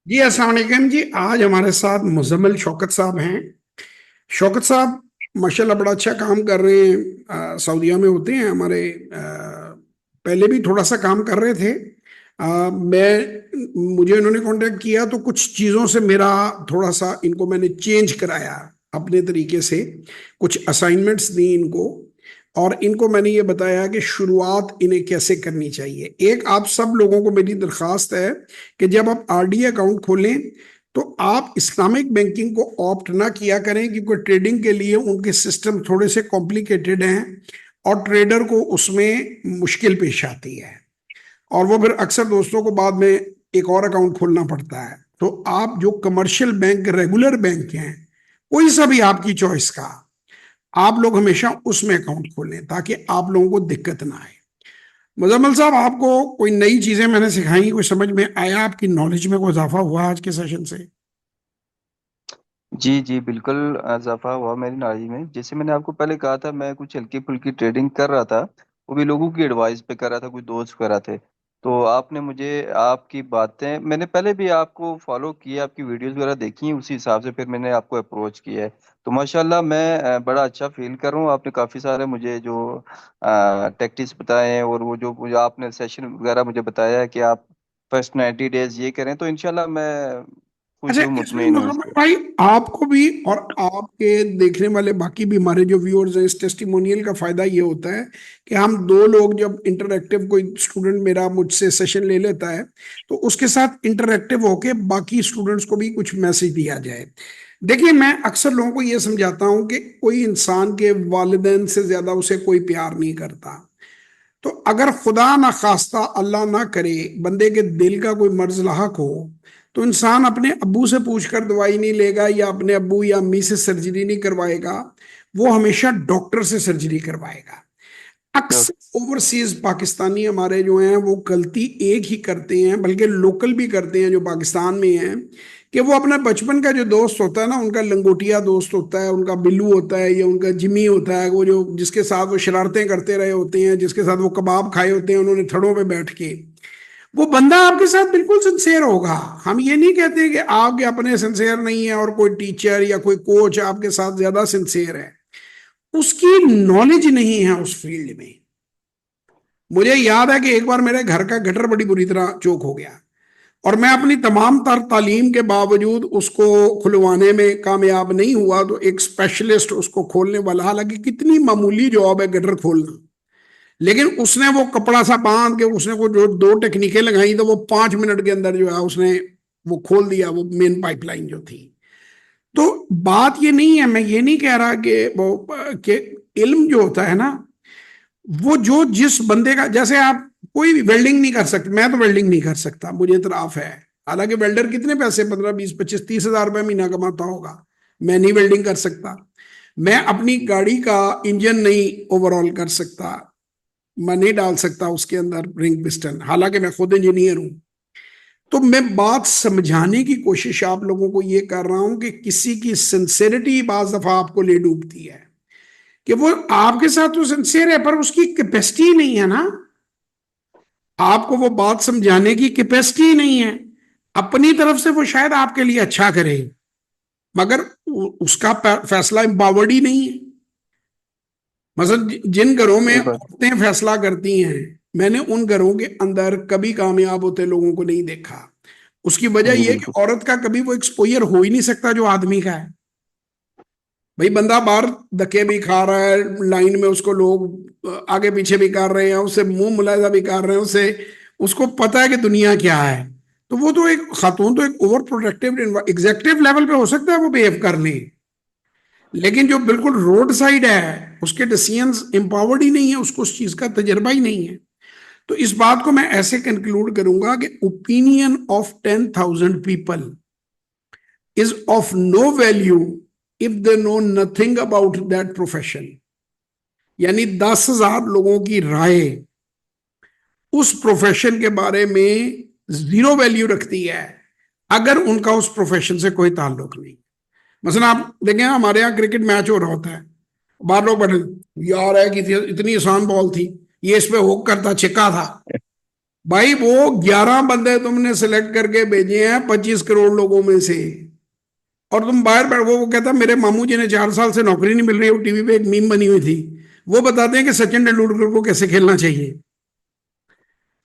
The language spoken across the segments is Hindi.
जी अस्सलाम वालेकुम जी। आज हमारे साथ मुजम्मिल शौकत साहब हैं। शौकत साहब माशाल्लाह बड़ा अच्छा काम कर रहे हैं। सऊदीया में होते हैं हमारे। पहले भी थोड़ा सा काम कर रहे थे। मुझे इन्होंने कांटेक्ट किया तो कुछ चीज़ों से मेरा थोड़ा सा इनको मैंने चेंज कराया अपने तरीके से। कुछ असाइनमेंट्स दी इनको और इनको मैंने ये बताया कि शुरुआत इन्हें कैसे करनी चाहिए। एक आप सब लोगों को मेरी दरख्वास्त है कि जब आप आरडी अकाउंट खोलें तो आप इस्लामिक बैंकिंग को ऑप्ट ना किया करें, क्योंकि ट्रेडिंग के लिए उनके सिस्टम थोड़े से कॉम्प्लिकेटेड हैं और ट्रेडर को उसमें मुश्किल पेश आती है और वो फिर अक्सर दोस्तों को बाद में एक और अकाउंट खोलना पड़ता है। तो आप जो कमर्शियल बैंक रेगुलर बैंक हैं, कोई सा भी आपकी चॉइस का, आप लोग हमेशा उसमें अकाउंट खोलें ताकि आप लोगों को दिक्कत ना आए। मुजम्मल साहब, आपको कोई नई चीजें मैंने सिखाई, कोई समझ में आया, आपकी नॉलेज में कोई इजाफा हुआ आज के सेशन से? जी जी बिल्कुल। इजाफा हुआ मेरी नॉलेज में। जैसे मैंने आपको पहले कहा था, मैं कुछ हल्की फुल्की ट्रेडिंग कर रहा था। वो भी लोगों की एडवाइस पे कर रहा था, कुछ दोस्त कर रहा थे। तो आपने मुझे आपकी बातें, मैंने पहले भी आपको फॉलो किया, आपकी वीडियोस वगैरह देखी हैं, उसी हिसाब से फिर मैंने आपको अप्रोच किया है। तो माशाल्लाह मैं बड़ा अच्छा फील कर रहा हूँ। आपने काफ़ी सारे मुझे जो टैक्टिक्स बताए हैं, और वो जो मुझे आपने सेशन वगैरह मुझे बताया है कि आप फर्स्ट 90 डेज ये करें, तो इंशाल्लाह मैं खुश अच्छा, हूँ, इसमें मुतमईन हूँ मुजम्मल इससे। भाई, आपको भी और आपके देखने वाले बाकी भी हमारे जो व्यूअर्स हैं, इस टेस्टिमोनियल का फायदा ये होता है कि हम दो लोग जब इंटरैक्टिव, कोई स्टूडेंट मेरा मुझसे सेशन ले लेता है तो उसके साथ इंटरैक्टिव होके बाकी स्टूडेंट्स को भी कुछ मैसेज दिया जाए। देखिए, मैं अक्सर लोगों को ये समझाता हूँ कि कोई इंसान के वालिदैन से ज्यादा उसे कोई प्यार नहीं करता। तो अगर खुदा ना खास्ता, अल्लाह ना करे, बंदे के दिल का कोई मर्ज लाहक हो, तो इंसान अपने अब्बू से पूछकर दवाई नहीं लेगा या अपने अब्बू या अम्मी से सर्जरी नहीं करवाएगा। वो हमेशा डॉक्टर से सर्जरी करवाएगा। तो अक्सर ओवरसीज पाकिस्तानी हमारे जो हैं वो गलती एक ही करते हैं, बल्कि लोकल भी करते हैं जो पाकिस्तान में हैं, कि वो अपना बचपन का जो दोस्त होता है ना, उनका लंगोटिया दोस्त होता है, उनका बिल्लू होता है या उनका जिमी होता है, वो जो जिसके साथ वो शरारतें करते रहे होते हैं, जिसके साथ वो कबाब खाए होते हैं उन्होंने थड़ों पे बैठ के, वो बंदा आपके साथ बिल्कुल सिंसेयर होगा। हम ये नहीं कहते कि आपके अपने सिंसेयर नहीं है और कोई टीचर या कोई कोच आपके साथ ज्यादा सिंसेयर है। उसकी नॉलेज नहीं है उस फील्ड में। मुझे याद है कि एक बार मेरे घर का गटर बड़ी बुरी तरह चोक हो गया और मैं अपनी तमाम तर तालीम के बावजूद उसको खुलवाने में कामयाब नहीं हुआ। तो एक स्पेशलिस्ट उसको खोलने वाला, हालांकि कितनी मामूली जॉब है गटर खोलना, लेकिन उसने वो कपड़ा सा बांध के उसने को जो दो टेक्निकें लगाई तो वो 5 मिनट के अंदर जो है उसने वो खोल दिया, वो मेन पाइपलाइन जो थी। तो बात ये नहीं है, मैं ये नहीं कह रहा कि वो कि इल्म जो होता है ना, वो जो जिस बंदे का, जैसे आप कोई भी वेल्डिंग नहीं कर सकते, मैं तो वेल्डिंग नहीं कर सकता, मुझे इतराफ है। हालांकि वेल्डर कितने पैसे, 15 20 25 30 हजार रुपये महीना कमाता होगा, मैं नहीं वेल्डिंग कर सकता। मैं अपनी गाड़ी का इंजन नहीं ओवरऑल कर सकता, मैं नहीं डाल सकता उसके अंदर रिंग पिस्टन, हालांकि मैं खुद इंजीनियर हूं। तो मैं बात समझाने की कोशिश आप लोगों को ये कर रहा हूं कि किसी की सिंसेरिटी बाज दफा आपको ले डूबती है, कि वो आपके साथ तो सिंसियर है पर उसकी कैपेसिटी नहीं है ना, आपको वो बात समझाने की कैपेसिटी नहीं है। अपनी तरफ से वो शायद आपके लिए अच्छा करे, मगर उसका फैसला एम्पावर्ड ही नहीं है। मसलन जिन घरों में सही बात। औरतें फैसला करती हैं, मैंने उन घरों के अंदर कभी कामयाब होते लोगों को नहीं देखा। उसकी वजह जी यह है कि बिल्कुल। औरत का कभी वो एक्सपोजर हो ही नहीं सकता जो आदमी का है। भाई बंदा बाहर धक्के भी खा रहा है, लाइन में उसको लोग आगे पीछे भी कर रहे हैं, उससे मुंह मुलायजा भी कर रहे हैं, उससे उसको पता है कि दुनिया क्या है। तो वो तो एक खातून तो एक ओवर प्रोटेक्टिव एग्जेक्टिव लेवल पे हो सकता है वो बिहेव कर ले, लेकिन जो बिल्कुल रोड साइड है उसके डिसीजंस एम्पावर्ड ही नहीं है, उसको उस चीज का तजर्बा ही नहीं है। तो इस बात को मैं ऐसे कंक्लूड करूंगा कि opinion of 10,000 people is of no value if they know nothing about that profession. यानी 10,000 लोगों की राय उस प्रोफेशन के बारे में जीरो वैल्यू रखती है अगर उनका उस प्रोफेशन से कोई ताल्लुक नहीं। मसलन आप देखें, हमारे यहाँ क्रिकेट मैच हो रहा होता है, बाहर लोग बैठे, यार है कि इतनी आसान बॉल थी, ये इस पे हुक करता छिक्का था। भाई वो 11 बंदे तुमने सिलेक्ट करके भेजे हैं 25 करोड़ लोगों में से, और तुम बाहर बैठ, वो कहता मेरे मामू जी ने 4 साल से नौकरी नहीं मिल रही, वो टीवी पे एक मीम बनी हुई थी, वो बताते हैं कि सचिन तेंदुलकर को कैसे खेलना चाहिए।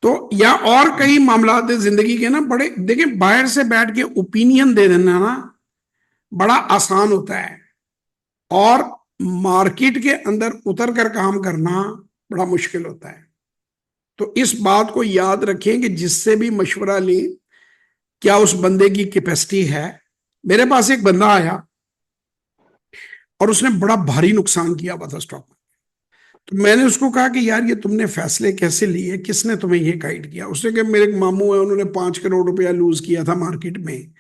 तो या और कई मामला है जिंदगी के ना, बड़े देखिए बाहर से बैठ के ओपिनियन दे देना ना बड़ा आसान होता है, और मार्केट के अंदर उतर कर काम करना बड़ा मुश्किल होता है। तो इस बात को याद रखें कि जिससे भी मशवरा लें, क्या उस बंदे की कैपेसिटी है। मेरे पास एक बंदा आया और उसने बड़ा भारी नुकसान किया हुआ था स्टॉक में। तो मैंने उसको कहा कि यार ये तुमने फैसले कैसे लिए, किसने तुम्हें ये गाइड किया। उसने कहा मेरे एक मामू है, उन्होंने 5 करोड़ रुपया लूज किया था मार्केट में।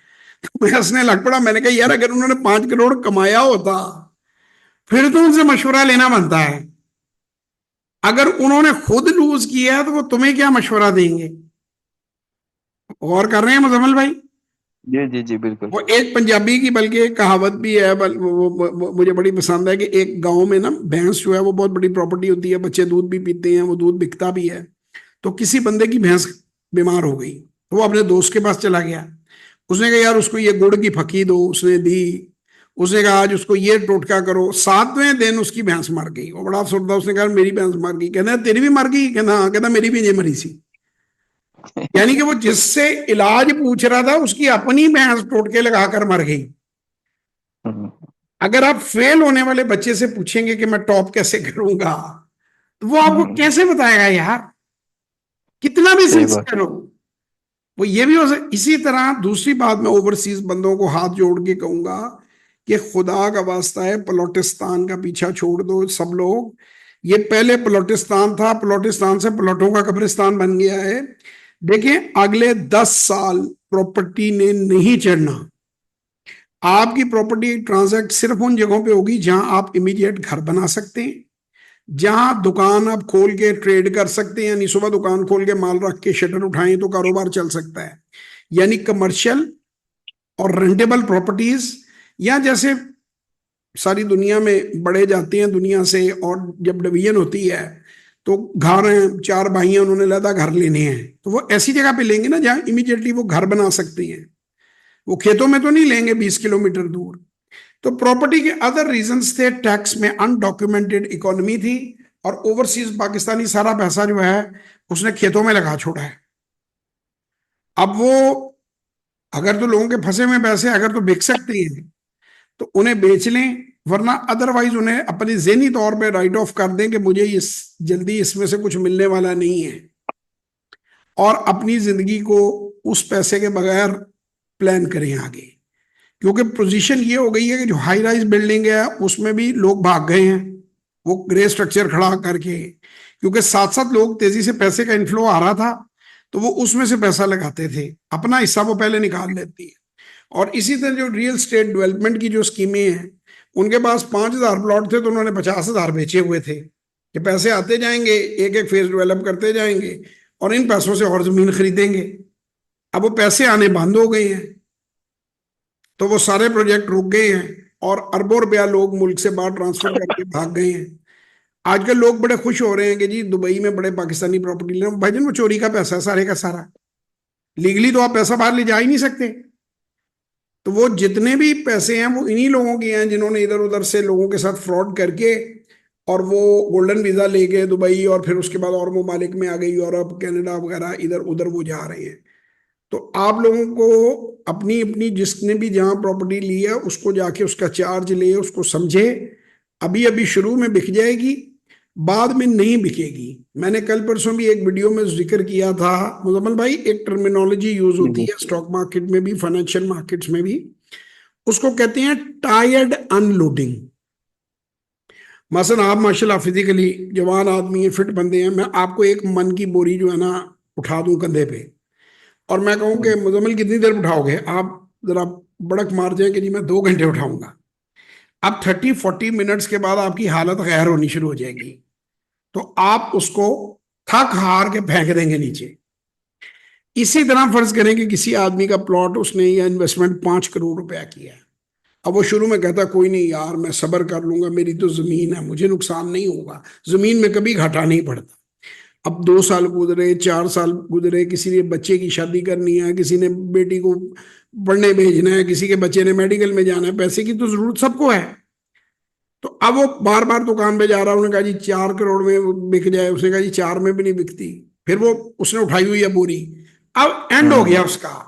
तो मैं हंसने लग पड़ा। मैंने कहा यार अगर उन्होंने 5 करोड़ कमाया होता फिर तो उनसे मशवरा लेना बनता है। अगर उन्होंने खुद लूज किया है तो वो तुम्हें क्या मशवरा देंगे। और कर रहे हैं मुजम्मल भाई। जी जी जी बिल्कुल। वो एक पंजाबी की बल्कि एक कहावत भी है, वो मुझे बड़ी पसंद है कि एक गांव में ना भैंस जो है वो बहुत बड़ी प्रॉपर्टी होती है, बच्चे दूध भी पीते हैं, वो दूध बिकता भी है। तो किसी बंदे की भैंस बीमार हो गई तो वो अपने दोस्त के पास चला गया। उसने कहा यार उसको ये गुड़ की फकी दो, उसने दी। उसने कहा आज उसको ये टोटका करो। 7वें दिन उसकी भैंस मर गई। वो बड़ा अफसोस था। उसने कहा मेरी भैंस मर गई। कहना तेरी भी मर गई। कहना हाँ। कहना मेरी भी ये मरी सी। यानी कि वो जिससे इलाज पूछ रहा था उसकी अपनी भैंस टोटके लगाकर मर गई। हम्म, अगर आप फेल होने वाले बच्चे से पूछेंगे कि मैं टॉप कैसे करूंगा, तो वो आपको हम्म, कैसे बताएगा यार, कितना भी सही बात। सिंसियर हो। वो ये भी हो सकता। इसी तरह दूसरी बात मैं ओवरसीज बंदों को हाथ जोड़ के कहूंगा कि खुदा का वास्ता है बलोचिस्तान का पीछा छोड़ दो सब लोग। ये पहले बलोचिस्तान था, बलोचिस्तान से प्लॉटों का कब्रिस्तान बन गया है। देखें अगले 10 साल प्रॉपर्टी ने नहीं चढ़ना। आपकी प्रॉपर्टी ट्रांजैक्ट सिर्फ उन जगहों पे होगी जहां आप इमीडिएट घर बना सकते हैं, जहां दुकान आप खोल के ट्रेड कर सकते हैं, यानी सुबह दुकान खोल के माल रख के शटर उठाएं तो कारोबार चल सकता है। यानी कमर्शियल और रेंटेबल प्रॉपर्टीज, या जैसे सारी दुनिया में बड़े जाते हैं दुनिया से, और जब डिवीजन होती है तो घर हैं, 4 भाई हैं, उन्होंने लगा घर लेने हैं, तो वो ऐसी जगह पे लेंगे ना जहां इमीडिएटली वो घर बना सकते हैं। वो खेतों में तो नहीं लेंगे 20 किलोमीटर दूर। तो प्रॉपर्टी के अदर रीजंस थे, टैक्स में अनडॉक्यूमेंटेड इकोनॉमी थी, और ओवरसीज पाकिस्तानी सारा पैसा जो है उसने खेतों में लगा छोड़ा है। अब वो अगर तो लोगों के फंसे हुए पैसे अगर तो बिक सकते हैं तो उन्हें बेच लें, वरना अदरवाइज उन्हें अपनी ज़हनी तौर पे राइट ऑफ कर दें कि मुझे इस जल्दी इसमें से कुछ मिलने वाला नहीं है, और अपनी जिंदगी को उस पैसे के बगैर प्लान करें आगे। क्योंकि पोजीशन ये हो गई है कि जो हाई राइज बिल्डिंग है उसमें भी लोग भाग गए हैं वो ग्रे स्ट्रक्चर खड़ा करके, क्योंकि साथ साथ लोग तेजी से पैसे का इन्फ्लो आ रहा था तो वो उसमें से पैसा लगाते थे, अपना हिस्सा वो पहले निकाल लेती है। और इसी तरह जो रियल स्टेट डेवलपमेंट की जो स्कीमें हैं, उनके पास 5,000 प्लॉट थे तो उन्होंने 50,000 बेचे हुए थे कि पैसे आते जाएंगे, एक एक फेज डेवलप करते जाएंगे और इन पैसों से और जमीन खरीदेंगे। अब वो पैसे आने बंद हो गए हैं तो वो सारे प्रोजेक्ट रुक गए हैं, और अरबों रुपया लोग मुल्क से बाहर ट्रांसफर करके भाग गए हैं। आजकल लोग बड़े खुश हो रहे हैं कि जी दुबई में बड़े पाकिस्तानी प्रॉपर्टी ले। भाईजान वो चोरी का पैसा है सारे का सारा, लीगली तो आप पैसा बाहर ले जा ही नहीं सकते। तो वो जितने भी पैसे हैं वो इन्हीं लोगों के हैं जिन्होंने इधर उधर से लोगों के साथ फ्रॉड करके, और वो गोल्डन वीजा ले गए दुबई, और फिर उसके बाद और ममालिक में आ गई, यूरोप कनाडा वगैरह, इधर उधर वो जा रहे हैं। तो आप लोगों को अपनी अपनी जिसने भी जहां प्रॉपर्टी ली है उसको जाके उसका चार्ज ले, उसको समझे। अभी अभी शुरू में बिक जाएगी, बाद में नहीं बिकेगी। मैंने कल परसों भी एक वीडियो में जिक्र किया था मुजम्मल भाई, एक टर्मिनोलॉजी यूज जी होती जी है स्टॉक मार्केट में भी, फाइनेंशियल मार्केट्स में भी, उसको कहते हैं टायर्ड अनलोडिंग। मसलन आप माशाल्लाह फिजिकली जवान आदमी है, फिट बंदे हैं, मैं आपको एक मन की बोरी जो है ना उठा दूं कंधे पे, और मैं कहूँ कि मुजम्मिल कितनी देर उठाओगे, आप जरा बड़क मार जाए कि जी मैं 2 घंटे उठाऊंगा। अब 30-40 मिनट्स के बाद आपकी हालत गैर होनी शुरू हो जाएगी, तो आप उसको थक हार के फेंक देंगे नीचे। इसी तरह फर्ज करें कि किसी आदमी का प्लॉट उसने या इन्वेस्टमेंट 5 करोड़ रुपया किया है। अब वो शुरू में कहता कोई नहीं यार मैं सब्र कर लूंगा, मेरी तो जमीन है, मुझे नुकसान नहीं होगा, जमीन में कभी घाटा नहीं पड़ता। अब 2 साल गुजरे, 4 साल गुजरे, किसी ने बच्चे की शादी करनी है, किसी ने बेटी को पढ़ने भेजना है, किसी के बच्चे ने मेडिकल में जाना है, पैसे की तो जरूरत सबको है। तो अब वो बार बार दुकान पे जा रहा है, उन्होंने कहा जी 4 करोड़ में वो बिक जाए, उसने कहा जी 4 में भी नहीं बिकती। फिर वो उसने उठाई हुई है बोरी, अब एंड हो गया हम्म। उसका।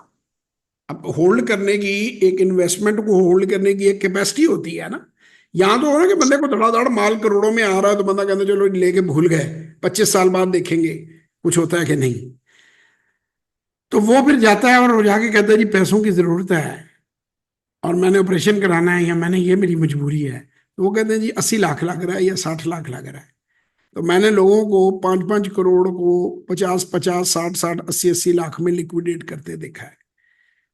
अब होल्ड करने की, एक इन्वेस्टमेंट को होल्ड करने की एक कैपेसिटी होती है ना। यहाँ तो हो ना कि बंदे को धड़ाधड़ माल करोड़ों में आ रहा है तो बंदा कहता है चलो लेके भूल गए, 25 साल बाद देखेंगे कुछ होता है कि नहीं। तो वो फिर जाता है और वो जाके कहता है जी पैसों की जरूरत है और मैंने ऑपरेशन कराना है, या मैंने ये मेरी मजबूरी है। तो वो कहते हैं जी 80 लाख लग रहा है या 60 लाख लग रहा है। तो मैंने लोगों को 5-5 करोड़ को 50-50, 60-60, 80-80 लाख में लिक्विडेट करते देखा है।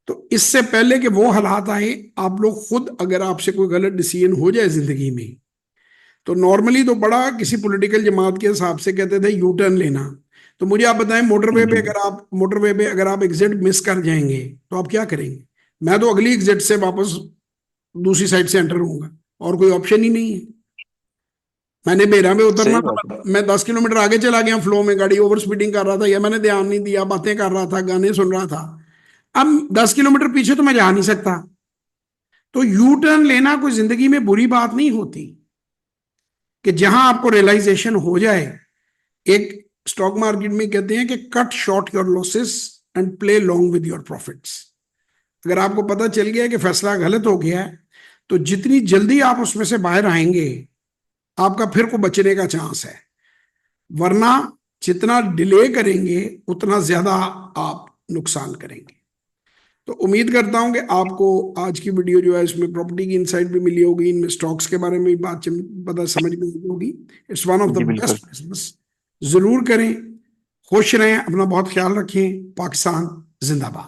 तो इससे पहले कि वो हालात आए, आप लोग खुद, अगर आपसे कोई गलत डिसीजन हो जाए जिंदगी में, तो नॉर्मली तो बड़ा किसी पॉलिटिकल जमात के हिसाब से कहते थे यू टर्न लेना। तो मुझे आप बताएं, जी मोटरवे पे अगर आप एग्जिट मिस कर जाएंगे तो आप क्या करेंगे? मैं तो अगली एग्जिट से वापस दूसरी साइड से एंटर होऊंगा, और कोई ऑप्शन ही नहीं है। मैंने बेरा में उतरना सही था, बात है। मैं 10 किलोमीटर आगे चला गया फ्लो में, गाड़ी ओवर स्पीडिंग कर रहा था, या मैंने ध्यान नहीं दिया, बातें कर रहा था, गाने सुन रहा था। अब 10 किलोमीटर पीछे तो मैं जा नहीं सकता। तो यू टर्न लेना कोई जिंदगी में बुरी बात नहीं होती, कि जहां आपको रियलाइजेशन हो जाए। एक स्टॉक मार्केट में कहते हैं कि cut short your losses and play long with your profits. अगर आपको पता चल गया कि फैसला गलत हो गया है, तो जितनी जल्दी आप उसमें से बाहर आएंगे, आपका फिर को बचने का चांस है। वरना जितना डिले करेंगे उतना ज्यादा आप नुकसान करेंगे। तो उम्मीद करता हूं कि आपको आज की वीडियो जो है इसमें प्रॉपर्टी की इनसाइट भी मिली होगी, इनमें स्टॉक्स के बारे में भी बात पता समझ में आई होगी। इट्स वन ऑफ द जी बिल्कुल। Best business. जरूर करें। खुश रहें, अपना बहुत ख्याल रखें। पाकिस्तान जिंदाबाद।